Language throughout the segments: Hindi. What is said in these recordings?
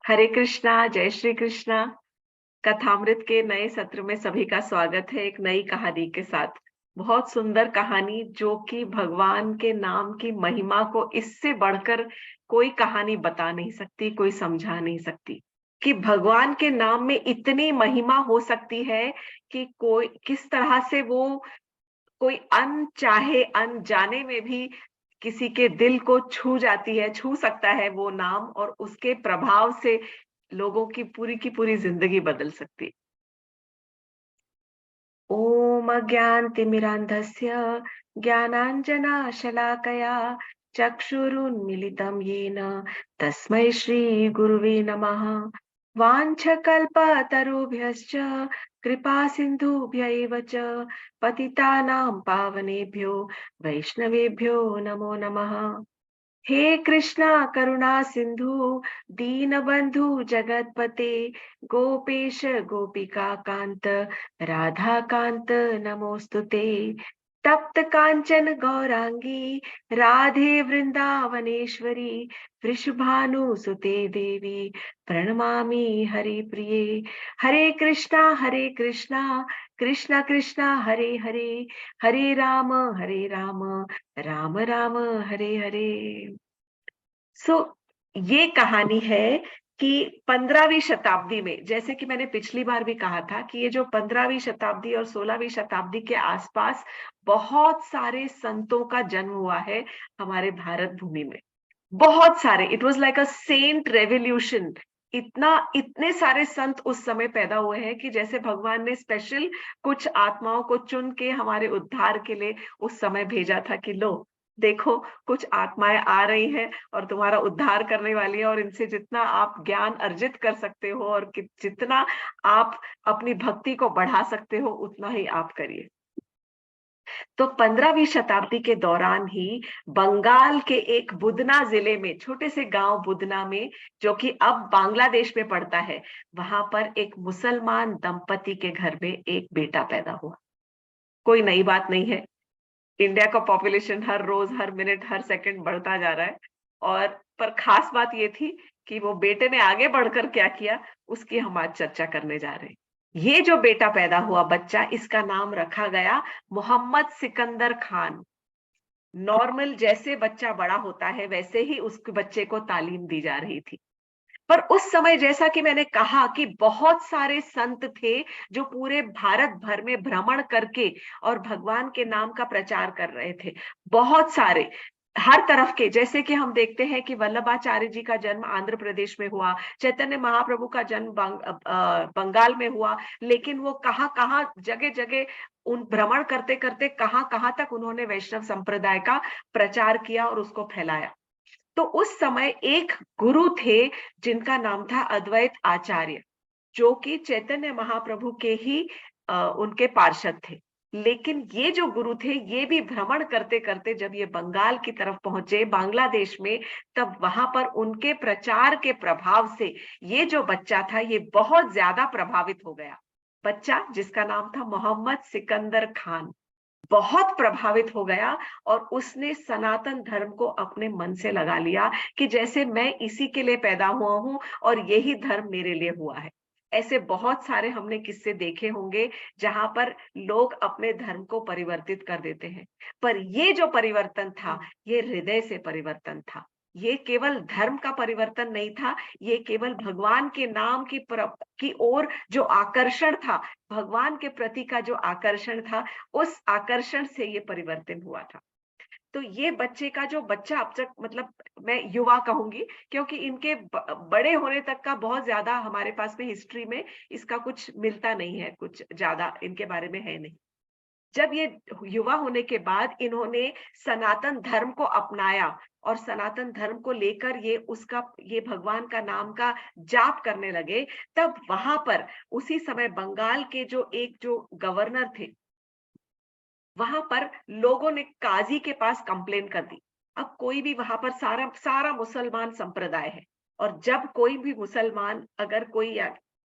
हरे कृष्णा, जय श्री कृष्णा। कथामृत के नए सत्र में सभी का स्वागत है एक नई कहानी के साथ। बहुत सुंदर कहानी जो कि भगवान के नाम की महिमा को इससे बढ़कर कोई कहानी बता नहीं सकती, कोई समझा नहीं सकती कि भगवान के नाम में इतनी महिमा हो सकती है कि कोई किस तरह से वो कोई अनचाहे अनजाने में भी किसी के दिल को छू जाती है, छू सकता है वो नाम और उसके प्रभाव से लोगों की पूरी जिंदगी बदल सकती है। ओम अज्ञानतिमिरान्धस्य ज्ञानाञ्जनशलाकया चक्षुरुन्मीलितं येन तस्मै श्रीगुरुवे नमः। वाञ्छकल्पतरुभ्यश्च कृपा सिन्धुभ्य एव च पतितानां पावनेभ्यो वैष्णवेभ्यो नमो नमः। हे कृष्णा करुणा सिंधु दीनबंधु जगतपते गोपेश गोपिका कांत राधा कांत नमोस्तुते। तप्त कांचन गौरांगी राधे वृंदावनेश्वरी वृषभानुसुते देवी प्रणमामि हरिप्रिये। हरे कृष्णा कृष्णा कृष्णा हरे हरे, हरे राम राम राम हरे हरे। सो ये कहानी है कि 15वीं शताब्दी में, जैसे कि मैंने पिछली बार भी कहा था कि ये जो 15वीं शताब्दी और 16वीं शताब्दी के आसपास बहुत सारे संतों का जन्म हुआ है हमारे भारत भूमि में। बहुत सारे, it was like a saint revolution. इतने सारे संत उस समय पैदा हुए हैं कि जैसे भगवान ने स्पेशल कुछ आत्माओं को चुन के हमारे उद्धार के लिए उस समय भेजा था कि लो देखो, कुछ आत्माएं आ रही हैं और तुम्हारा उद्धार करने वाली है, और इनसे जितना आप ज्ञान अर्जित कर सकते हो और जितना आप अपनी भक्ति को बढ़ा सकते हो उतना ही आप करिए। तो 15वीं शताब्दी के दौरान ही बंगाल के एक बुदना जिले में, छोटे से गांव बुदना में, जो कि अब बांग्लादेश में पड़ता है, वहां पर एक मुसलमान दंपति के घर में एक बेटा पैदा हुआ। कोई नई बात नहीं है। इंडिया का पॉपुलेशन हर रोज हर मिनट हर सेकंड बढ़ता जा रहा है, और पर खास बात ये थी कि वो बेटे ने आगे बढ़कर क्या किया उसकी हम आज चर्चा करने जा रहे हैं। ये जो बेटा पैदा हुआ बच्चा, इसका नाम रखा गया मोहम्मद सिकंदर खान। नॉर्मल जैसे बच्चा बड़ा होता है वैसे ही उस बच्चे को तालीम दी जा रही थी। पर उस समय जैसा कि मैंने कहा कि बहुत सारे संत थे जो पूरे भारत भर में भ्रमण करके और भगवान के नाम का प्रचार कर रहे थे। बहुत सारे, हर तरफ के, जैसे कि हम देखते हैं कि वल्लभाचार्य जी का जन्म आंध्र प्रदेश में हुआ, चैतन्य महाप्रभु का जन्म बंगाल में हुआ, लेकिन वो कहाँ कहाँ जगह जगह उन भ्रमण करते करते कहाँ कहाँ तक उन्होंने वैष्णव संप्रदाय का प्रचार किया और उसको फैलाया। तो उस समय एक गुरु थे जिनका नाम था अद्वैत आचार्य, जो कि चैतन्य महाप्रभु के ही उनके पार्षद थे। लेकिन ये जो गुरु थे ये भी भ्रमण करते करते जब ये बंगाल की तरफ पहुंचे, बांग्लादेश में, तब वहां पर उनके प्रचार के प्रभाव से ये जो बच्चा था ये बहुत ज्यादा प्रभावित हो गया। बच्चा जिसका नाम था मोहम्मद सिकंदर खान बहुत प्रभावित हो गया और उसने सनातन धर्म को अपने मन से लगा लिया कि जैसे मैं इसी के लिए पैदा हुआ हूं और यही धर्म मेरे लिए हुआ है। ऐसे बहुत सारे हमने किस्से देखे होंगे जहां पर लोग अपने धर्म को परिवर्तित कर देते हैं, पर ये जो परिवर्तन था ये हृदय से परिवर्तन था। ये केवल धर्म का परिवर्तन नहीं था, ये केवल भगवान के नाम की ओर जो आकर्षण था, भगवान के प्रति का जो आकर्षण था, उस आकर्षण से ये परिवर्तन हुआ था। तो ये बच्चे का जो बच्चा अब तक, मतलब मैं युवा कहूंगी क्योंकि इनके बड़े होने तक का बहुत ज्यादा हमारे पास में हिस्ट्री में इसका कुछ मिलता नहीं है, कुछ ज्यादा इनके बारे में है नहीं। जब ये युवा होने के बाद इन्होंने सनातन धर्म को अपनाया और सनातन धर्म को लेकर ये भगवान का नाम का जाप करने लगे, तब वहां पर उसी समय बंगाल के जो गवर्नर थे, वहां पर लोगों ने काजी के पास कंप्लेन कर दी। अब कोई भी वहां पर सारा सारा मुसलमान संप्रदाय है, और जब कोई भी मुसलमान अगर कोई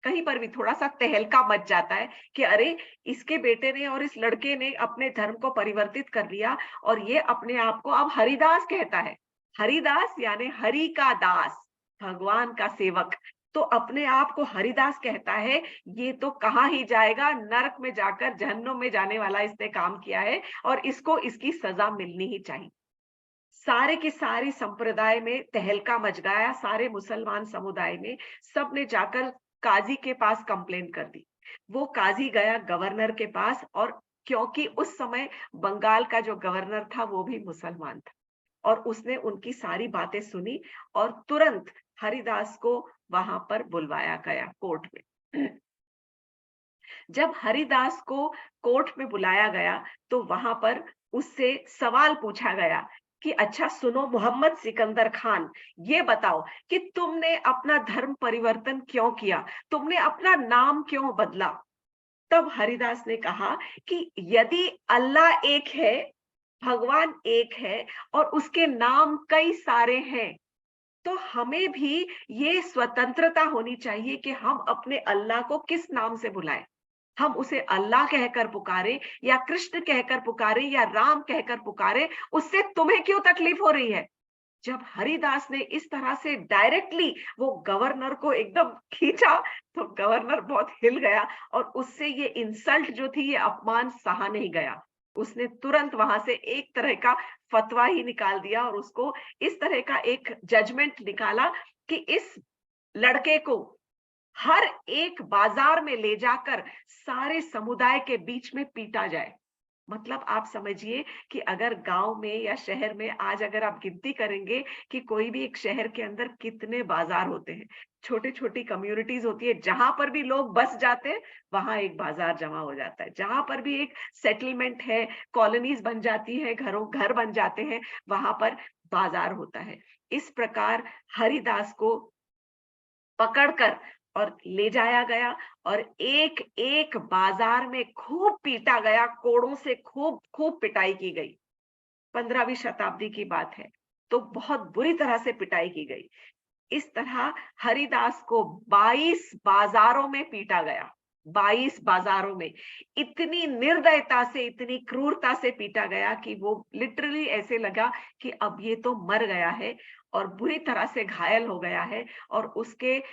कहीं पर भी थोड़ा सा तहलका मच जाता है कि अरे इसके बेटे ने और इस लड़के ने अपने धर्म को परिवर्तित कर लिया और ये अपने आप को अब हरिदास कहता है। हरिदास यानी हरि का दास, भगवान का सेवक। तो अपने आप को हरिदास कहता है, ये तो कहाँ ही जाएगा, नरक में जाकर जहन्नुम में जाने वाला इसने काम किया है और इसको इसकी सजा मिलनी ही चाहिए। सारे की सारी संप्रदाय में तहलका मच गया, सारे मुसलमान समुदाय में सबने जाकर काजी के पास कंप्लेन कर दी। वो काजी गया गवर्नर के पास, और क्योंकि उस समय बंगाल का जो गवर्नर था वो भी मुसलमान था, और उसने उनकी सारी बातें सुनी और तुरंत हरिदास को वहां पर बुलवाया गया कोर्ट में। जब हरिदास को कोर्ट में बुलाया गया तो वहां पर उससे सवाल पूछा गया कि अच्छा सुनो मोहम्मद सिकंदर खान, ये बताओ कि तुमने अपना धर्म परिवर्तन क्यों किया, तुमने अपना नाम क्यों बदला। तब हरिदास ने कहा कि यदि अल्लाह एक है, भगवान एक है और उसके नाम कई सारे हैं, तो हमें भी ये स्वतंत्रता होनी चाहिए कि हम अपने अल्लाह को किस नाम से बुलाएं। हम उसे अल्लाह कहकर पुकारे या कृष्ण कहकर पुकारे या राम कहकर पुकारे, उससे तुम्हें क्यों तकलीफ हो रही है। जब हरिदास ने इस तरह से डायरेक्टली वो गवर्नर को एकदम खींचा, तो गवर्नर बहुत हिल गया और उससे ये इंसल्ट जो थी, ये अपमान सहा नहीं गया। उसने तुरंत वहां से एक तरह का फतवा ही निकाल दिया और उसको इस तरह का एक जजमेंट निकाला कि इस लड़के को हर एक बाजार में ले जाकर सारे समुदाय के बीच में पीटा जाए। मतलब आप समझिए कि अगर गांव में या शहर में आज अगर आप गिनती करेंगे कि कोई भी एक शहर के अंदर कितने बाजार होते हैं, छोटी छोटी कम्युनिटीज होती है, जहां पर भी लोग बस जाते हैं वहां एक बाजार जमा हो जाता है, जहां पर भी एक सेटलमेंट है, कॉलोनीज बन जाती है, घर बन जाते हैं, वहां पर बाजार होता है। इस प्रकार हरिदास को पकड़कर और ले जाया गया और एक एक बाजार में खूब पीटा गया, कोड़ों से खूब खूब पिटाई की गई। 15वीं शताब्दी की बात है, तो बहुत बुरी तरह से पिटाई की गई। इस तरह हरिदास को 22 बाजारों में पीटा गया। 22 बाजारों में इतनी निर्दयता से, इतनी क्रूरता से पीटा गया कि वो लिटरली ऐसे लगा कि अब ये तो मर गया है और बुरी तरह से घायल हो गया है, और उसके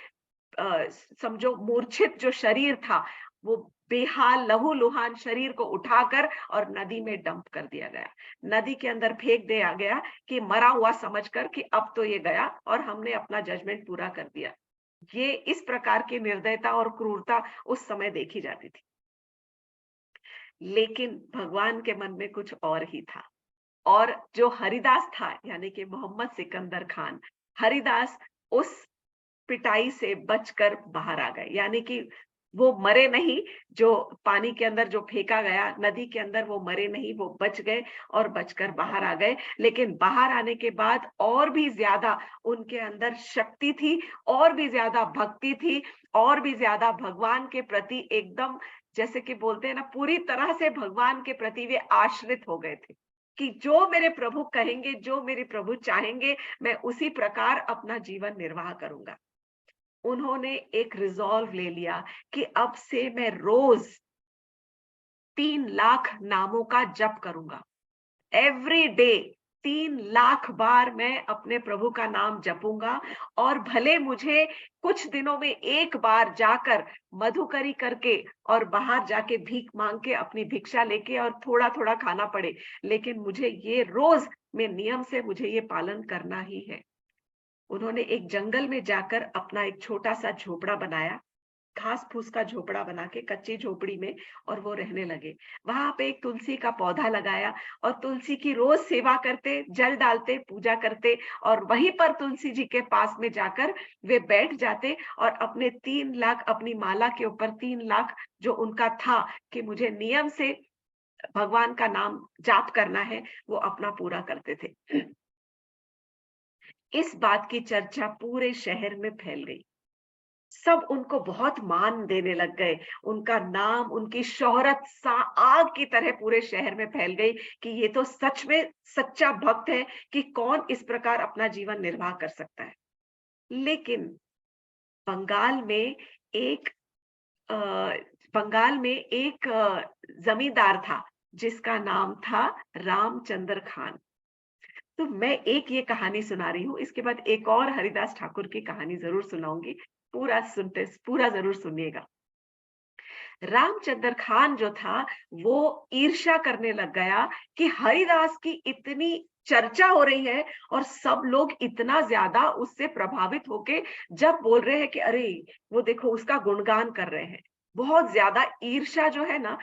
समझो मूर्छित जो शरीर था, वो बेहाल लहूलुहान शरीर को उठाकर और नदी में डंप कर दिया गया। नदी के अंदर फेंक दिया गया कि मरा हुआ समझकर कि अब तो ये गया और हमने अपना जजमेंट पूरा कर दिया। ये इस प्रकार की निर्दयता और क्रूरता उस समय देखी जाती थी। लेकिन भगवान के मन में कुछ और ही था। और जो हरिदास था, यानी कि मोहम्मद सिकंदर खान, हरिदास उस पिटाई से बचकर बाहर आ गए। यानी कि वो मरे नहीं, जो पानी के अंदर जो फेंका गया नदी के अंदर, वो मरे नहीं, वो बच गए और बचकर बाहर आ गए। लेकिन बाहर आने के बाद और भी ज्यादा उनके अंदर शक्ति थी, और भी ज्यादा भक्ति थी, और भी ज्यादा भगवान के प्रति एकदम, जैसे कि बोलते हैं ना, पूरी तरह से भगवान के प्रति वे आश्रित हो गए थे कि जो मेरे प्रभु कहेंगे, जो मेरे प्रभु चाहेंगे, मैं उसी प्रकार अपना जीवन निर्वाह करूंगा। उन्होंने एक रिजॉल्व ले लिया कि अब से मैं रोज 3 लाख नामों का जप करूंगा। एवरी डे 3 लाख बार मैं अपने प्रभु का नाम जपूंगा, और भले मुझे कुछ दिनों में एक बार जाकर मधुकरी करके और बाहर जाके भीख मांग के अपनी भिक्षा लेके और थोड़ा थोड़ा खाना पड़े, लेकिन मुझे ये रोज में नियम से मुझे ये पालन करना ही है। उन्होंने एक जंगल में जाकर अपना एक छोटा सा झोपड़ा बनाया, घास फूस का झोपड़ा बना के कच्ची झोपड़ी में, और वो रहने लगे। वहां पे एक तुलसी का पौधा लगाया और तुलसी की रोज सेवा करते, जल डालते, पूजा करते, और वहीं पर तुलसी जी के पास में जाकर वे बैठ जाते और अपने 3 लाख, अपनी माला के ऊपर 3 लाख जो उनका था कि मुझे नियम से भगवान का नाम जाप करना है, वो अपना पूरा करते थे। इस बात की चर्चा पूरे शहर में फैल गई। सब उनको बहुत मान देने लग गए। उनका नाम, उनकी शोहरत आग की तरह पूरे शहर में फैल गई कि ये तो सच में सच्चा भक्त है, कि कौन इस प्रकार अपना जीवन निर्वाह कर सकता है। लेकिन बंगाल में एक अ, बंगाल में एक जमींदार था जिसका नाम था रामचंद्र खान। तो मैं एक ये कहानी सुना रही हूँ, इसके बाद एक और हरिदास ठाकुर की कहानी ज़रूर सुनाऊँगी। पूरा ज़रूर सुनिएगा। रामचंद्र खान जो था, वो ईर्ष्या करने लग गया कि हरिदास की इतनी चर्चा हो रही है और सब लोग इतना ज़्यादा उससे प्रभावित होके जब बोल रहे हैं कि अरे! वो देखो उसका गुणगान कर रहे हैं। बहुत ज़्यादा ईर्ष्या जो है ना,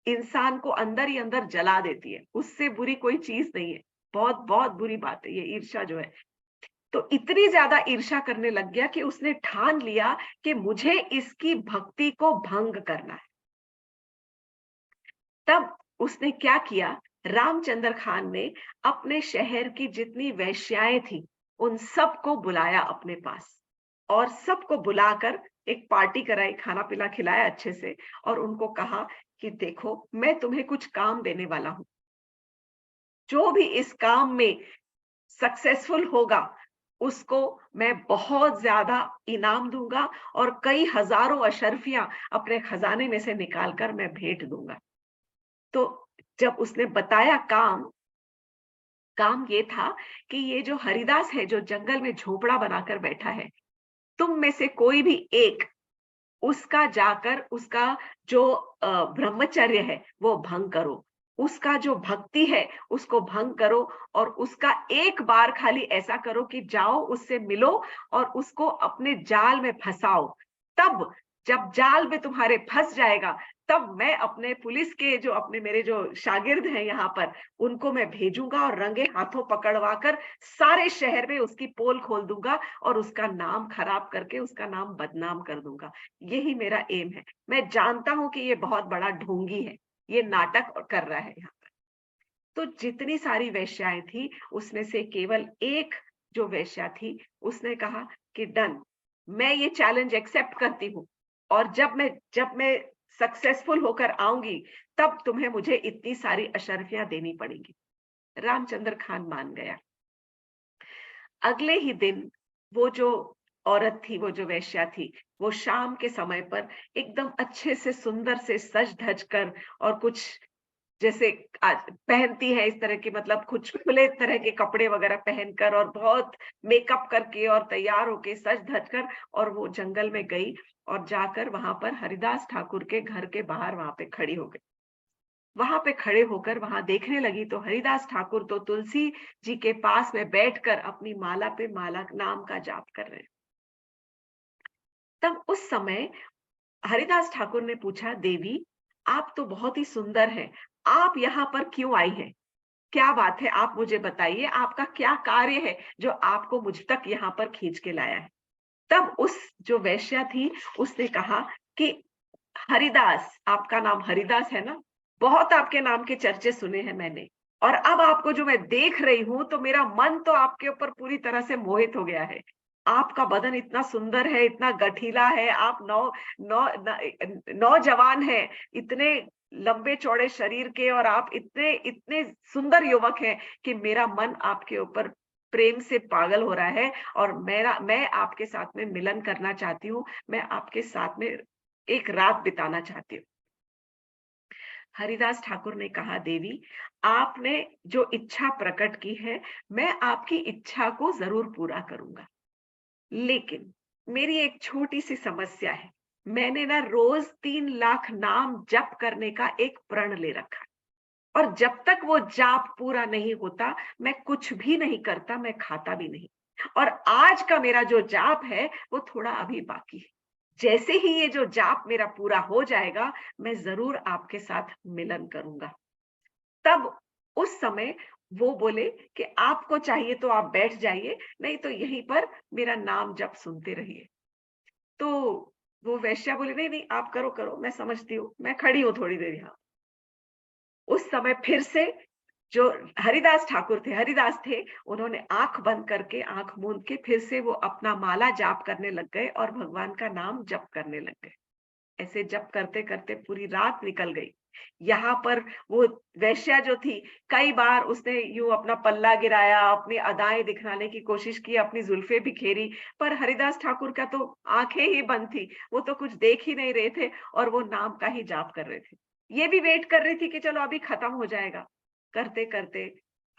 इंसान को अंदर ही अंदर जला देती है। उससे बुरी कोई चीज़ नहीं है। बहुत-बहुत बुरी बात है ये ईर्ष्या जो है। तो इतनी ज़्यादा ईर्ष्या करने लग गया कि उसने ठान लिया कि मुझे इसकी भक्ति को भंग करना है। तब उसने क्या किया, रामचंद्र खान ने अपने शहर की जितनी वेश्याएँ थी, उन सबको बुलाया अपने पास और सबको बुलाकर एक पार्टी कराई, खाना-पीना खिलाया अच्छे से और उनको कहा कि देखो, मैं तुम्हें कुछ काम देने वाला हूँ। जो भी इस काम में सक्सेसफुल होगा, उसको मैं बहुत ज़्यादा इनाम दूँगा और कई हज़ारों अशर्फियाँ अपने खज़ाने में से निकाल कर मैं भेंट दूँगा। तो जब उसने बताया काम, काम ये था कि ये जो हरिदास है, जो जंगल में झोपड़ा बनाकर बैठा है, तुम में से कोई भी एक उसका जाकर उसका जो ब्रह्मचर्य है, वो भंग करो। उसका जो भक्ति है, उसको भंग करो और उसका एक बार खाली ऐसा करो कि जाओ उससे मिलो और उसको अपने जाल में फँसाओ। तब जब जाल में तुम्हारे फँस जाएगा, तब मैं अपने पुलिस के जो अपने मेरे जो शागिर्द हैं यहाँ पर, उनको मैं भेजूँगा और रंगे हाथों पकड़वा कर सारे शहर में उसकी पोल खोल दूँगा और उसका नाम खराब करके उसका नाम बदनाम कर दूँगा। यही मेरा एम है। मैं जानता हूँ कि ये बहुत बड़ा ढोंगी है, ये नाटक कर रहा है यहाँ। तो जितनी सारी वेश्याएँ थी, उसमें से केवल एक जो वेश्या थी, उसने कहा कि डन, मैं ये चैलेंज एक्सेप्ट करती हूँ और जब मैं सक्सेसफुल होकर आऊँगी, तब तुम्हें मुझे इतनी सारी अशर्फियाँ देनी पड़ेंगी। रामचंद्र खान मान गया। अगले ही दिन वो जो औरत थी, वो जो वेश्या थी, वो शाम के समय पर एकदम अच्छे से सुंदर से सज-धज कर और कुछ जैसे आज पहनती है इस तरह की, मतलब कुछ खुले तरह के कपड़े वगैरह पहनकर और बहुत मेकअप करके और तैयार होके सज-धज कर और वो जंगल में गई और जाकर वहां पर हरिदास ठाकुर के घर के बाहर वहां पे खड़ी हो गई। वहां पे खड़े होकर वहां देखने लगी तो हरिदास ठाकुर तो तुलसी जी के पास में बैठकर अपनी माला पे माला नाम का जाप कर रहे हैं। तब उस समय हरिदास ठाकुर ने पूछा, देवी, आप तो बहुत ही सुंदर हैं, आप यहाँ पर क्यों आई हैं? क्या बात है? आप मुझे बताइए, आपका क्या कार्य है जो आपको मुझ तक यहाँ पर खींच के लाया है? तब उस जो वेश्या थी, उसने कहा कि हरिदास, आपका नाम हरिदास है ना? बहुत आपके नाम के चर्चे सुने हैं मैंने और अब आपको जो मैं देख रही हूँ, तो मेरा मन तो आपके ऊपर पूरी तरह से मोहित हो गया है। आपका बदन इतना सुंदर है, इतना गठीला है, आप नौ नौ न नौजवान हैं, इतने लंबे-चौड़े शरीर के और आप इतने इतने सुंदर युवक हैं कि मेरा मन आपके ऊपर प्रेम से पागल हो रहा है और मैं आपके साथ में मिलन करना चाहती हूँ। मैं आपके साथ में एक रात बिताना चाहती हूँ। हरिदास ठाकुर ने कहा, देवी, आपने जो इच्छा प्रकट की है, मैं आपकी इच्छा को ज़रूर पूरा करूँगा। लेकिन मेरी एक छोटी-सी समस्या है। मैंने ना रोज़ 3 लाख नाम जप करने का एक प्रण ले रखा है और जब तक वो जाप पूरा नहीं होता, मैं कुछ भी नहीं करता, मैं खाता भी नहीं। और आज का मेरा जो जाप है, वो थोड़ा अभी बाकी है। जैसे ही ये जो जाप मेरा पूरा हो जाएगा, मैं ज़रूर आपके साथ मिलन करूँगा। तब उस समय वो बोले कि आपको चाहिए तो आप बैठ जाइए, नहीं तो यहीं पर मेरा नाम जप सुनते रहिए। तो वो वेश्या बोली, नहीं, नहीं, आप करो, करो, मैं समझती हूँ, मैं खड़ी हूँ थोड़ी देर यहाँ। उस समय फिर से जो हरिदास थे, उन्होंने आँख बंद करके, आँख मूंद के फिर से वो अपना माला जाप करने लग गए और भगवान का नाम जप करने लग गए। ऐसे जप करते-करते पूरी रात निकल गई। यहाँ पर वो वेश्या जो थी, कई बार उसने यूँ अपना पल्ला गिराया, अपनी अदाएँ दिखाने की कोशिश की, अपनी जुल्फ़ें बिखेरी, पर हरिदास ठाकुर का तो आँखें ही बंद थी। वो तो कुछ देख ही नहीं रहे थे और वो नाम का ही जाप कर रहे थे। ये भी वेट कर रही थी कि चलो अभी खत्म हो जाएगा। करते-करते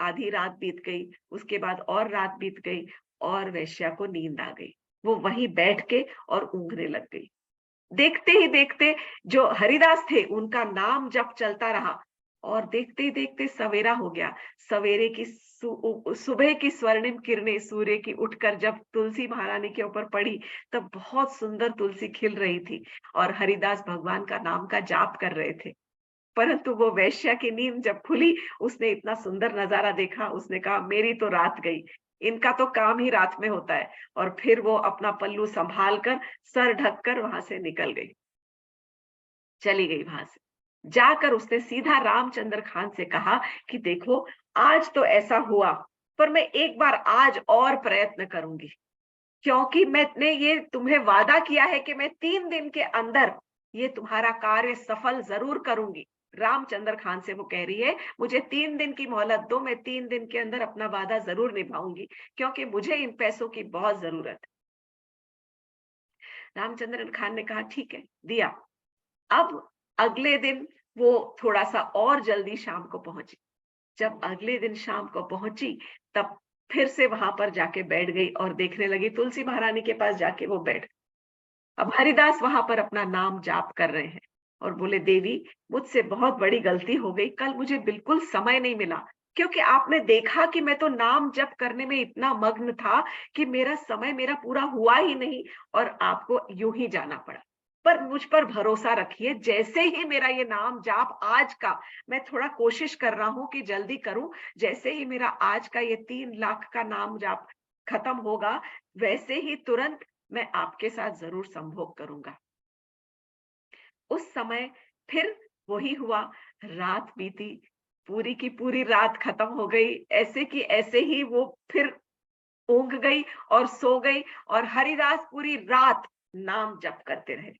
आधी रात बीत गई, उसके बाद और रात बीत गई और वेश्या को नींद आ गई। वो वहीं बैठ के और ऊँघने लग गई। देखते ही देखते जो हरिदास थे उनका नाम जप चलता रहा और देखते ही देखते सवेरा हो गया। सवेरे की सुबह की स्वर्णिम किरणें सूर्य की उठकर जब तुलसी महारानी के ऊपर पड़ी, तब बहुत सुंदर तुलसी खिल रही थी और हरिदास भगवान का नाम का जाप कर रहे थे। परंतु वो वेश्या की नींद जब खुली, उसने इतना सुंदर नजारा देखा, उसने कहा मेरी तो रात गई, इनका तो काम ही रात में होता है। और फिर वो अपना पल्लू संभाल कर, सर ढककर वहां से निकल गई, चली गई वहां से। जाकर उसने सीधा रामचंद्र खान से कहा कि देखो, आज तो ऐसा हुआ, पर मैं एक बार आज और प्रयत्न करूंगी, क्योंकि मैंने ये तुम्हें वादा किया है कि मैं 3 दिन के अंदर ये तुम्हारा कार्य सफल जरूर करूंगी। रामचंद्र खान से वो कह रही है, मुझे 3 दिन की मोहलत दो, मैं 3 दिन के अंदर अपना वादा जरूर निभाऊंगी, क्योंकि मुझे इन पैसों की बहुत जरूरत है। रामचंद्र खान ने कहा ठीक है, दिया। अब अगले दिन वो थोड़ा सा और जल्दी शाम को पहुंची। जब अगले दिन शाम को पहुंची, तब फिर से वहां पर जाके बैठ गई और देखने लगी, तुलसी महारानी के पास जाके वो बैठ। अब हरिदास वहां पर अपना नाम जाप कर रहे हैं और बोले, देवी, मुझसे बहुत बड़ी गलती हो गई, कल मुझे बिल्कुल समय नहीं मिला, क्योंकि आपने देखा कि मैं तो नाम जप करने में इतना मग्न था कि मेरा समय मेरा पूरा हुआ ही नहीं और आपको यूं ही जाना पड़ा। पर मुझ पर भरोसा रखिए, जैसे ही मेरा ये नाम जाप आज का, मैं थोड़ा कोशिश कर रहा हूं कि जल्दी करूं, जैसे ही मेरा आज का ये 3 लाख का नाम जाप खत्म होगा, वैसे ही तुरंत मैं आपके साथ जरूर संभोग करूंगा। उस समय फिर वही हुआ, रात बीती, पूरी की पूरी रात खत्म हो गई, ऐसे की ऐसे ही वो फिर ऊँघ गई और सो गई और हरिदास पूरी रात नाम जप करते रहे।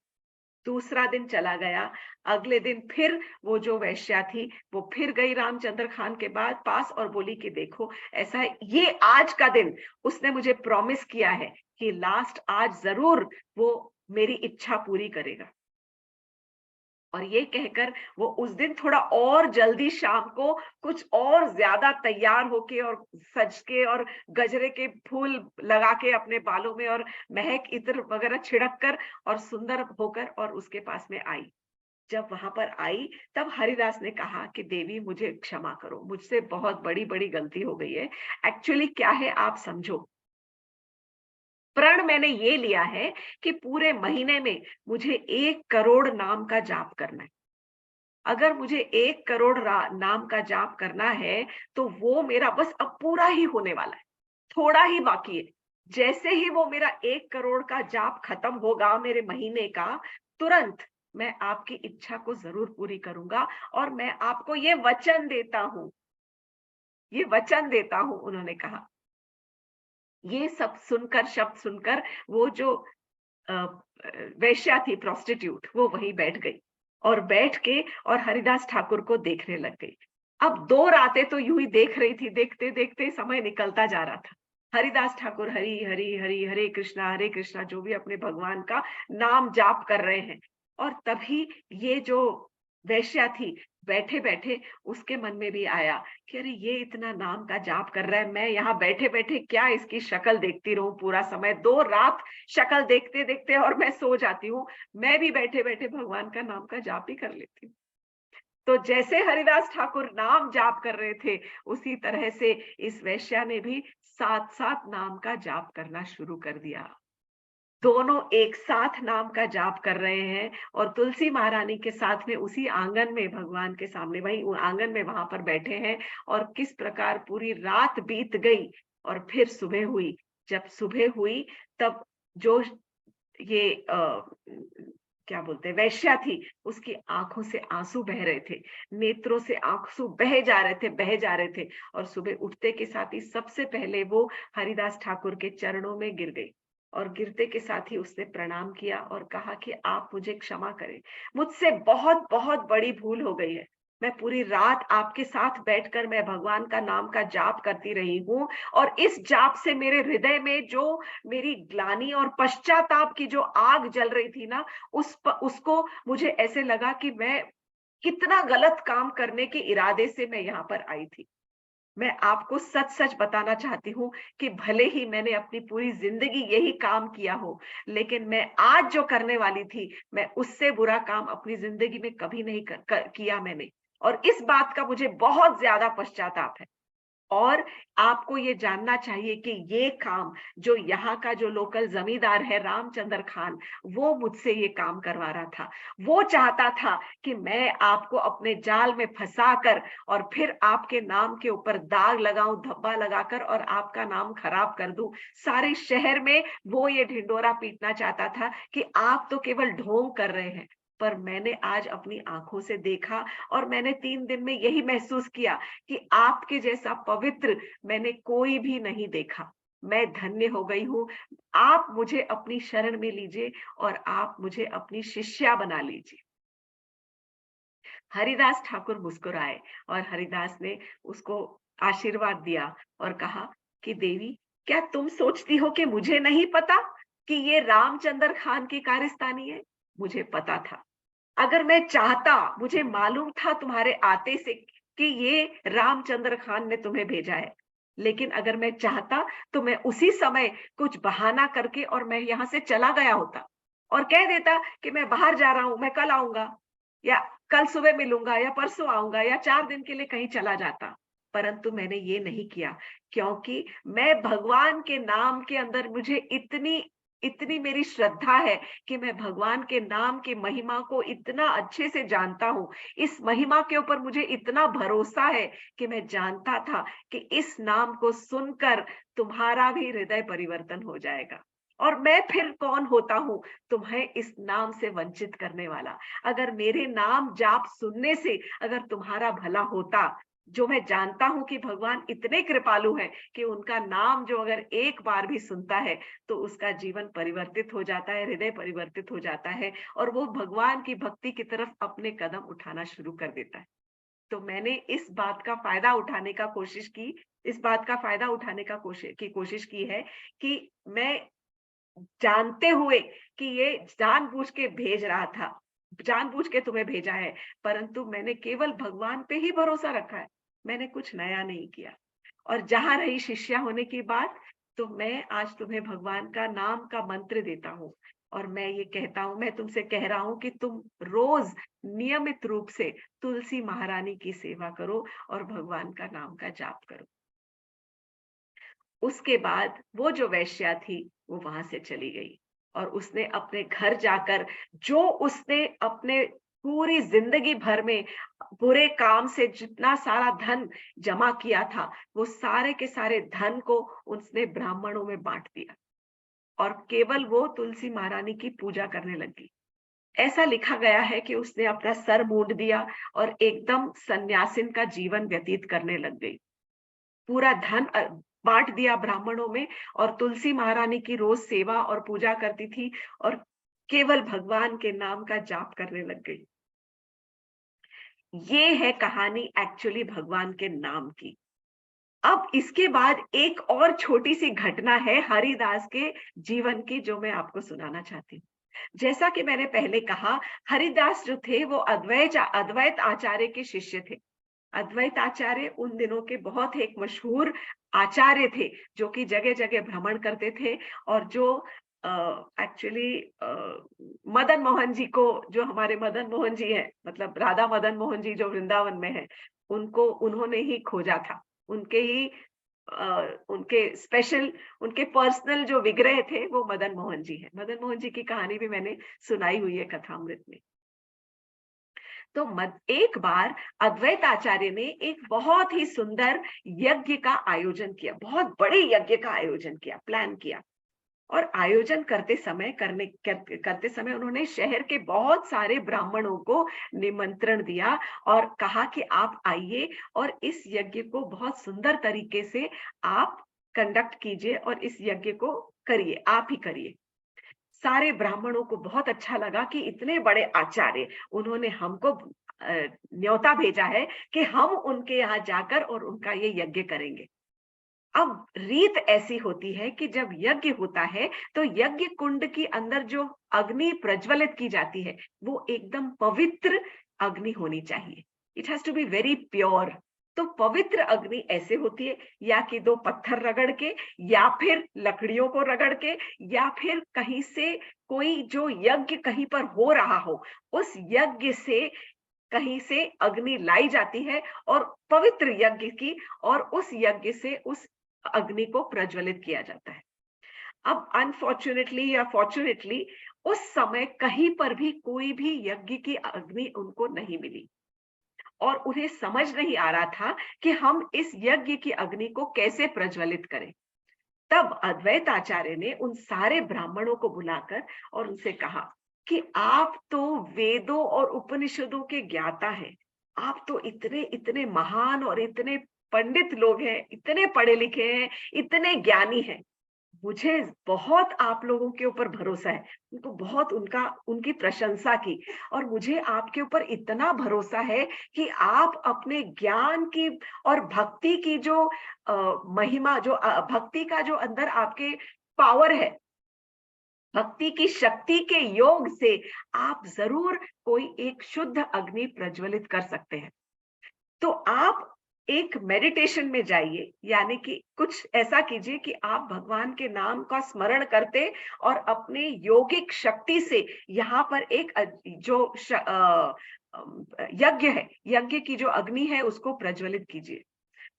दूसरा दिन चला गया, अगले दिन फिर वो जो वेश्या थी, वो फिर गई रामचंद्र खान के बाद पास और बोली कि देखो, ऐसा है, ये आज का दिन उसने मुझे प्रॉमिस किया है कि लास्ट आज जरूर वो मेरी इच्छा पूरी करेगा। और ये कहकर वो उस दिन थोड़ा और जल्दी शाम को कुछ और ज्यादा तैयार होके और सज के और गजरे के फूल लगा के अपने बालों में और महक इत्र वगैरह छिड़क कर और सुंदर होकर और उसके पास में आई। जब वहां पर आई, तब हरिदास ने कहा कि देवी, मुझे क्षमा करो, मुझसे बहुत बड़ी बड़ी गलती हो गई है। एक्चुअली क्या है, आप समझो, प्रण मैंने ये लिया है कि पूरे महीने में मुझे 1 करोड़ नाम का जाप करना है। अगर मुझे 1 करोड़ नाम का जाप करना है, तो वो मेरा बस अब पूरा ही होने वाला है, थोड़ा ही बाकी है। जैसे ही वो मेरा 1 करोड़ का जाप खत्म होगा मेरे महीने का, तुरंत मैं आपकी इच्छा को जरूर पूरी करूंगा और मैं आपको ये वचन देता हूं, उन्होंने कहा। ये सब सुनकर, शब्द सुनकर, वो जो अ, वेश्या थी, प्रोस्टिट्यूट, वो वहीं बैठ गई और बैठ के और हरिदास ठाकुर को देखने लग गई। अब 2 रातें तो यूं ही देख रही थी, देखते देखते समय निकलता जा रहा था। हरिदास ठाकुर हरि हरि हरि हरे कृष्णा जो भी अपने भगवान का नाम जाप कर रहे हैं। और तभी ये जो वेश्या थी, बैठे बैठे उसके मन में भी आया कि अरे, ये इतना नाम का जाप कर रहा है, मैं यहाँ बैठे बैठे क्या इसकी शक्ल देखती रहूं पूरा समय, 2 रात शक्ल देखते देखते और मैं सो जाती हूँ, मैं भी बैठे बैठे भगवान का नाम का जाप ही कर लेती हूँ। तो जैसे हरिदास ठाकुर नाम जाप कर रहे थे, उसी तरह से इस वेश्या ने भी साथ साथ नाम का जाप करना शुरू कर दिया। दोनों एक साथ नाम का जाप कर रहे हैं और तुलसी महारानी के साथ में उसी आंगन में भगवान के सामने वही आंगन में वहां पर बैठे हैं। और किस प्रकार पूरी रात बीत गई और फिर सुबह हुई। जब सुबह हुई, तब जो ये क्या बोलते हैं, वेश्या थी, उसकी आंखों से आंसू बह रहे थे, नेत्रों से आंसू बहे जा रहे थे, बहे जा रहे थे। और सुबह उठते के साथ ही सबसे पहले वो हरिदास ठाकुर के चरणों में गिर गई और गिरते के साथ ही उसने प्रणाम किया और कहा कि आप मुझे क्षमा करें, मुझसे बहुत बहुत बड़ी भूल हो गई है। मैं पूरी रात आपके साथ बैठकर मैं भगवान का नाम का जाप करती रही हूँ और इस जाप से मेरे हृदय में जो मेरी ग्लानि और पश्चाताप की जो आग जल रही थी ना, उसको मुझे ऐसे लगा कि मैं कितना गलत काम करने के इरादे से मैं यहाँ पर आई थी। मैं आपको सच सच बताना चाहती हूँ कि भले ही मैंने अपनी पूरी जिंदगी यही काम किया हो, लेकिन मैं आज जो करने वाली थी, मैं उससे बुरा काम अपनी जिंदगी में कभी नहीं किया मैंने। और इस बात का मुझे बहुत ज्यादा पश्चाताप है। और आपको ये जानना चाहिए कि ये काम जो यहाँ का जो लोकल जमींदार है रामचंद्र खान, वो मुझसे ये काम करवा रहा था। वो चाहता था कि मैं आपको अपने जाल में फंसाकर और फिर आपके नाम के ऊपर दाग लगाऊं, धब्बा लगाकर, और आपका नाम खराब कर दूं। सारे शहर में वो ये ढिंडोरा पीटना चाहता था कि आप तो केवल ढोंग कर रहे हैं। पर मैंने आज अपनी आंखों से देखा और मैंने 3 दिन में यही महसूस किया कि आपके जैसा पवित्र मैंने कोई भी नहीं देखा। मैं धन्य हो गई हूँ। आप मुझे अपनी शरण में लीजिए और आप मुझे अपनी शिष्या बना लीजिए। हरिदास ठाकुर मुस्कुराए और हरिदास ने उसको आशीर्वाद दिया और कहा कि देवी, क्या तुम सोचती हो कि मुझे नहीं पता कि ये रामचंद्र खान की कारस्तानी है? मुझे पता था। अगर मैं चाहता, मुझे मालूम था तुम्हारे आते से कि ये रामचंद्र खान ने तुम्हें भेजा है। लेकिन अगर मैं चाहता तो मैं उसी समय कुछ बहाना करके और मैं यहाँ से चला गया होता और कह देता कि मैं बाहर जा रहा हूं, मैं कल आऊंगा या कल सुबह मिलूंगा या परसों आऊंगा या 4 दिन के लिए कहीं चला जाता। परंतु मैंने ये नहीं किया, क्योंकि मैं भगवान के नाम के अंदर मुझे इतनी इतनी मेरी श्रद्धा है कि मैं भगवान के नाम की महिमा को इतना अच्छे से जानता हूँ। इस महिमा के ऊपर मुझे इतना भरोसा है कि मैं जानता था कि इस नाम को सुनकर तुम्हारा भी हृदय परिवर्तन हो जाएगा। और मैं फिर कौन होता हूँ तुम्हें इस नाम से वंचित करने वाला? अगर मेरे नाम जाप सुनने से अगर तुम्हारा भला होता, जो मैं जानता हूं कि भगवान इतने कृपालु हैं कि उनका नाम जो अगर एक बार भी सुनता है तो उसका जीवन परिवर्तित हो जाता है, हृदय परिवर्तित हो जाता है और वो भगवान की भक्ति की तरफ अपने कदम उठाना शुरू कर देता है। तो मैंने इस बात का फायदा उठाने का कोशिश की, इस बात का फायदा उठाने का कोशिश की है कि मैं जानते हुए कि ये जानबूझ के भेज रहा था, जानबूझ के तुम्हें भेजा है, परंतु मैंने केवल भगवान पे ही भरोसा रखा है। मैंने कुछ नया नहीं किया। और जहां रही शिष्या होने की बात, तो मैं आज तुम्हें भगवान का नाम का मंत्र देता हूँ और मैं ये कहता हूँ, मैं तुमसे कह रहा हूँ कि तुम रोज नियमित रूप से तुलसी महारानी की सेवा करो और भगवान का नाम का जाप करो। उसके बाद वो जो वेश्या थी वो वहां से चली गई और उसने अपने घर जाकर जो उसने अपने पूरी जिंदगी भर में बुरे काम से जितना सारा धन जमा किया था, वो सारे के सारे धन को उसने ब्राह्मणों में बांट दिया और केवल वो तुलसी महारानी की पूजा करने लगी। ऐसा लिखा गया है कि उसने अपना सर मूंड दिया और एकदम सन्यासिन का जीवन व्यतीत करने लग गई। पूरा धन बांट दिया ब्राह्मणों में और तुलसी महारानी की रोज सेवा और पूजा करती थी और केवल भगवान के नाम का जाप करने लग गई। ये है कहानी एक्चुअली भगवान के नाम की। अब इसके बाद एक और छोटी सी घटना है हरिदास के जीवन की जो मैं आपको सुनाना चाहती हूँ। जैसा कि मैंने पहले कहा, हरिदास जो थे वो अद्वैत आचार्य के शिष्य थे। अद्वैत आचार्य उन दिनों के बहुत एक मशहूर आचार्य थे जो कि जगह जगह भ्रमण करते थे और जो एक्चुअली मदन मोहन जी को, जो हमारे मदन मोहन जी हैं, मतलब राधा मदन मोहन जी जो वृंदावन में है, उनको उन्होंने ही खोजा था। उनके ही उनके स्पेशल, उनके पर्सनल जो विग्रह थे वो मदन मोहन जी हैं। मदन मोहन जी की कहानी भी मैंने सुनाई हुई है कथामृत में। तो एक बार अद्वैत आचार्य ने एक बहुत ही सुंदर यज्ञ का आयोजन किया, बहुत बड़े यज्ञ का आयोजन किया, प्लान किया। और आयोजन करते समय उन्होंने शहर के बहुत सारे ब्राह्मणों को निमंत्रण दिया और कहा कि आप आइए और इस यज्ञ को बहुत सुंदर तरीके से आप कंडक्ट कीजिए और इस यज्ञ को करिए, आप ही करिए। सारे ब्राह्मणों को बहुत अच्छा लगा कि इतने बड़े आचार्य, उन्होंने हमको न्योता भेजा है कि हम उनके यहाँ जाकर और उनका ये यज्ञ करेंगे। अब रीत ऐसी होती है कि जब यज्ञ होता है तो यज्ञ कुंड के अंदर जो अग्नि प्रज्वलित की जाती है वो एकदम पवित्र अग्नि होनी चाहिए। It has to be very pure. तो पवित्र अग्नि ऐसे होती है, या कि दो पत्थर रगड़ के, या फिर लकड़ियों को रगड़ के, या फिर कहीं से कोई जो यज्ञ कहीं पर हो रहा हो, उस यज्ञ से कहीं से अग्नि लाई जाती है और पवित्र यज्ञ की, और उस यज्ञ से उस अग्नि को प्रज्वलित किया जाता है। अब अनफॉर्चुनेटली या फॉर्चुनेटली उस समय कहीं पर भी कोई भी यज्ञ की अग्नि उनको नहीं मिली, और उन्हें समझ नहीं आ रहा था कि हम इस यज्ञ की अग्नि को कैसे प्रज्वलित करें। तब अद्वैत आचार्य ने उन सारे ब्राह्मणों को बुलाकर और उनसे कहा कि आप तो वेदों और उपनिषदों के ज्ञाता हैं, आप तो इतने इतने महान और इतने पंडित लोग हैं, इतने पढ़े लिखे हैं, इतने ज्ञानी हैं। मुझे बहुत आप लोगों के ऊपर भरोसा है। उनको बहुत उनकी प्रशंसा की, और मुझे आपके ऊपर इतना भरोसा है कि आप अपने ज्ञान की और भक्ति की जो महिमा, जो भक्ति का जो अंदर आपके पावर है, भक्ति की शक्ति के योग से आप जरूर कोई एक शुद्ध अग्नि प्रज्वलित कर सकते हैं। तो आप एक मेडिटेशन में जाइए, यानी कि कुछ ऐसा कीजिए कि आप भगवान के नाम का स्मरण करते और अपने योगिक शक्ति से यहाँ पर एक जो यज्ञ है, यज्ञ की जो अग्नि है उसको प्रज्वलित कीजिए।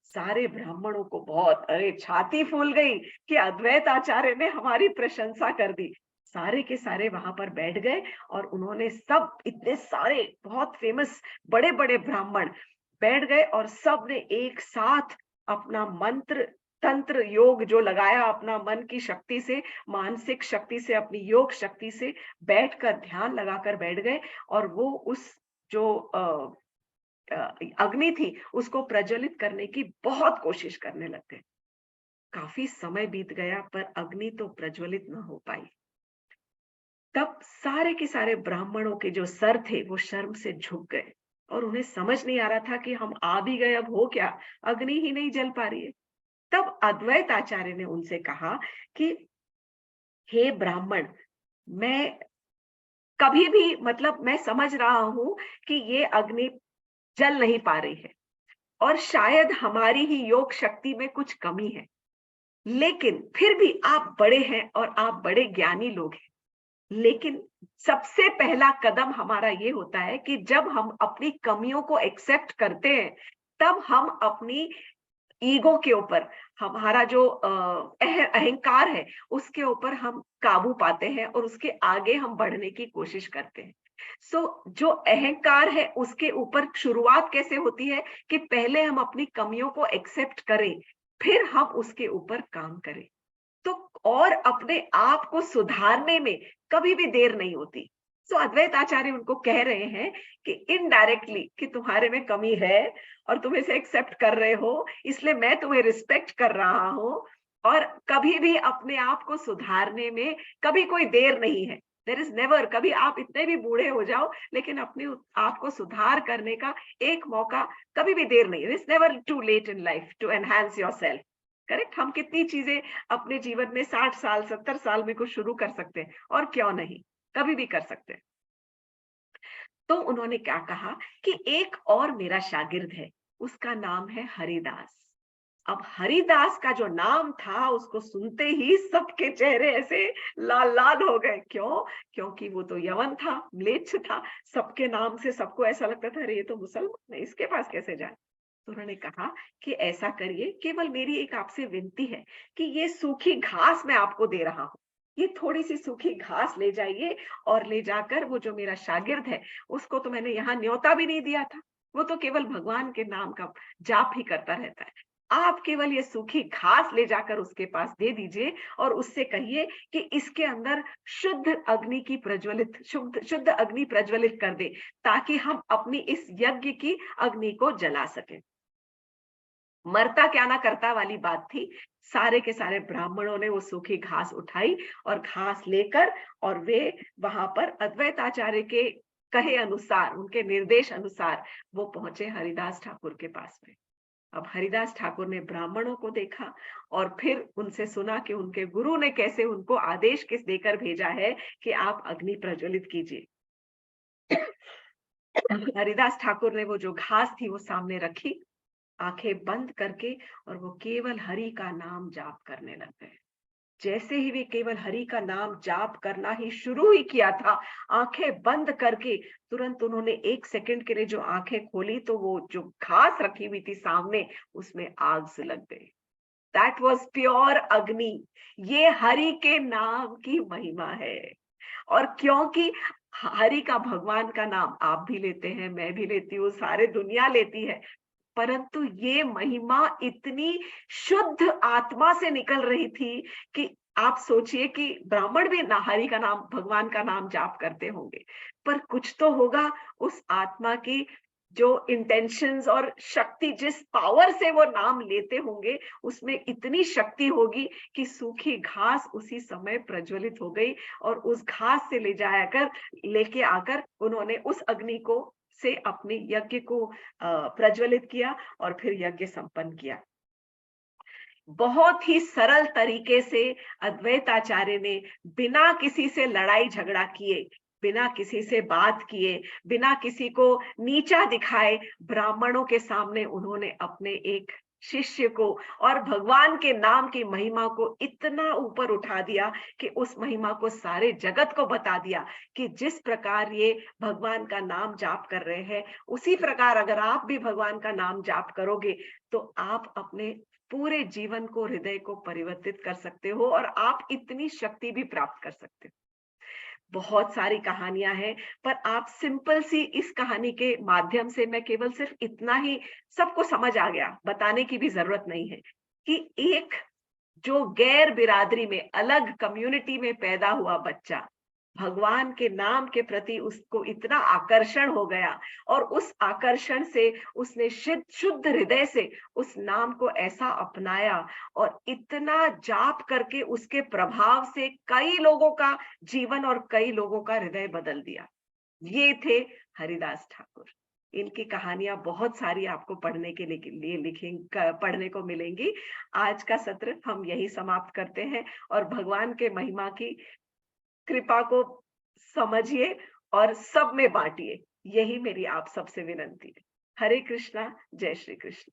सारे ब्राह्मणों को बहुत अरे छाती फूल गई कि अद्वैत आचार्य ने हमारी प्रशंसा कर दी। सारे के सारे वहां पर बैठ गए, और उन्होंने सब, इतने सारे बहुत फेमस बड़े बड़े ब्राह्मण बैठ गए, और सब ने एक साथ अपना मंत्र तंत्र योग जो लगाया, अपना मन की शक्ति से, मानसिक शक्ति से, अपनी योग शक्ति से बैठकर ध्यान लगाकर बैठ गए, और वो उस जो अग्नि थी उसको प्रज्वलित करने की बहुत कोशिश करने लगते। काफी समय बीत गया पर अग्नि तो प्रज्वलित न हो पाई। तब सारे के सारे ब्राह्मणों के जो सर थे वो शर्म से झुक गए, और उन्हें समझ नहीं आ रहा था कि हम आ भी गए, अब हो क्या, अग्नि ही नहीं जल पा रही है। तब अद्वैत आचार्य ने उनसे कहा कि हे ब्राह्मण, मैं कभी भी, मतलब मैं समझ रहा हूं कि ये अग्नि जल नहीं पा रही है, और शायद हमारी ही योग शक्ति में कुछ कमी है, लेकिन फिर भी आप बड़े हैं और आप बड़े ज्ञानी लोग हैं। लेकिन सबसे पहला कदम हमारा ये होता है कि जब हम अपनी कमियों को एक्सेप्ट करते हैं, तब हम अपनी ईगो के ऊपर, हमारा जो अहंकार है उसके ऊपर हम काबू पाते हैं, और उसके आगे हम बढ़ने की कोशिश करते हैं। जो अहंकार है उसके ऊपर शुरुआत कैसे होती है कि पहले हम अपनी कमियों को एक्सेप्ट करें, फिर हम उसके ऊपर काम करें। तो और अपने आप को सुधारने में कभी भी देर नहीं होती। अद्वैत आचार्य उनको कह रहे हैं कि इनडायरेक्टली कि तुम्हारे में कमी है और तुम इसे एक्सेप्ट कर रहे हो, इसलिए मैं तुम्हें रिस्पेक्ट कर रहा हूं, और कभी भी अपने आप को सुधारने में कभी कोई देर नहीं है। देयर इज नेवर, कभी आप इतने भी बूढ़े हो जाओ लेकिन अपने आप को सुधार करने का एक मौका, कभी भी देर नहीं। It's never too late in life to enhance yourself. Correct. हम कितनी चीजें अपने जीवन में 60 साल 70 साल में कुछ शुरू कर सकते हैं, और क्यों नहीं, कभी भी कर सकते हैं। तो उन्होंने क्या कहा कि एक और मेरा शागिर्द है, उसका नाम है हरिदास। अब हरिदास का जो नाम था उसको सुनते ही सबके चेहरे ऐसे लाल लाल हो गए। क्यों? क्योंकि वो तो यवन था, म्लेच्छ था, सबके नाम से सबको ऐसा लगता था अरे ये तो मुसलमान है, इसके पास कैसे जाए। तो उन्होंने कहा कि ऐसा करिए, केवल मेरी एक आपसे विनती है कि ये सूखी घास मैं आपको दे रहा हूँ, ये थोड़ी सी सूखी घास ले जाइए, और ले जाकर वो जो मेरा शागिर्द है उसको तो मैंने यहाँ न्योता भी नहीं दिया था, वो तो केवल भगवान के नाम का जाप ही करता रहता है। आप केवल ये सूखी घास ले जाकर उसके पास दे दीजिए, और उससे कहिए कि इसके अंदर शुद्ध अग्नि की प्रज्वलित, शुद्ध अग्नि प्रज्वलित कर दे, ताकि हम अपनी इस यज्ञ की अग्नि को जला सके। मरता क्या ना करता वाली बात थी। सारे के सारे ब्राह्मणों ने वो सूखी घास उठाई, और घास लेकर, और वे वहां पर अद्वैत आचार्य के कहे अनुसार, उनके निर्देश अनुसार वो पहुंचे हरिदास ठाकुर के पास में। अब हरिदास ठाकुर ने ब्राह्मणों को देखा, और फिर उनसे सुना कि उनके गुरु ने कैसे उनको आदेश किस देकर भेजा है कि आप अग्नि प्रज्वलित कीजिए। हरिदास ठाकुर ने वो जो घास थी वो सामने रखी, आंखें बंद करके, और वो केवल हरि का नाम जाप करने लग गए। जैसे ही वे केवल हरि का नाम जाप करना ही शुरू ही किया था, आंखें बंद करके, तुरंत उन्होंने 1 सेकंड के लिए जो आंखें खोली तो वो जो घास रखी हुई थी सामने, उसमें आग सुलग गई। दैट वाज प्योर अग्नि। ये हरि के नाम की महिमा है। और क्योंकि हरि का, भगवान का नाम आप भी लेते हैं, मैं भी लेती हूँ, सारे दुनिया लेती है, परंतु ये महिमा इतनी शुद्ध आत्मा से निकल रही थी कि आप सोचिए कि ब्राह्मण भी ना हरि का नाम, भगवान का नाम जाप करते होंगे, पर कुछ तो होगा उस आत्मा की, जो इंटेंशंस और शक्ति, जिस पावर से वो नाम लेते होंगे, उसमें इतनी शक्ति होगी कि सूखी घास उसी समय प्रज्वलित हो गई, और उस घास से लेके आकर उन्होंने उस अग्नि को से अपने यज्ञ को प्रज्वलित किया और फिर यज्ञ संपन्न किया। बहुत ही सरल तरीके से अद्वैत आचार्य ने बिना किसी से लड़ाई झगड़ा किए, बिना किसी से बात किए, बिना किसी को नीचा दिखाए, ब्राह्मणों के सामने उन्होंने अपने एक शिष्य को और भगवान के नाम की महिमा को इतना ऊपर उठा दिया कि उस महिमा को सारे जगत को बता दिया कि जिस प्रकार ये भगवान का नाम जाप कर रहे हैं, उसी प्रकार अगर आप भी भगवान का नाम जाप करोगे तो आप अपने पूरे जीवन को, हृदय को परिवर्तित कर सकते हो, और आप इतनी शक्ति भी प्राप्त कर सकते हो। बहुत सारी कहानियां हैं, पर आप सिंपल सी इस कहानी के माध्यम से, मैं केवल सिर्फ इतना ही, सबको समझ आ गया, बताने की भी जरूरत नहीं है कि एक जो गैर बिरादरी में, अलग कम्युनिटी में पैदा हुआ बच्चा, भगवान के नाम के प्रति उसको इतना आकर्षण हो गया, और उस आकर्षण से उसने शुद्ध हृदय से उस नाम को ऐसा अपनाया, और इतना जाप करके उसके प्रभाव से कई लोगों का जीवन और कई लोगों का हृदय बदल दिया। ये थे हरिदास ठाकुर। इनकी कहानियां बहुत सारी आपको पढ़ने के लिए पढ़ने को मिलेंगी। आज का सत्र हम यही समाप्त करते हैं, और भगवान के महिमा की कृपा को समझिए और सब में बांटिए। यही मेरी आप सबसे विनंती है। हरे कृष्णा, जय श्री कृष्ण।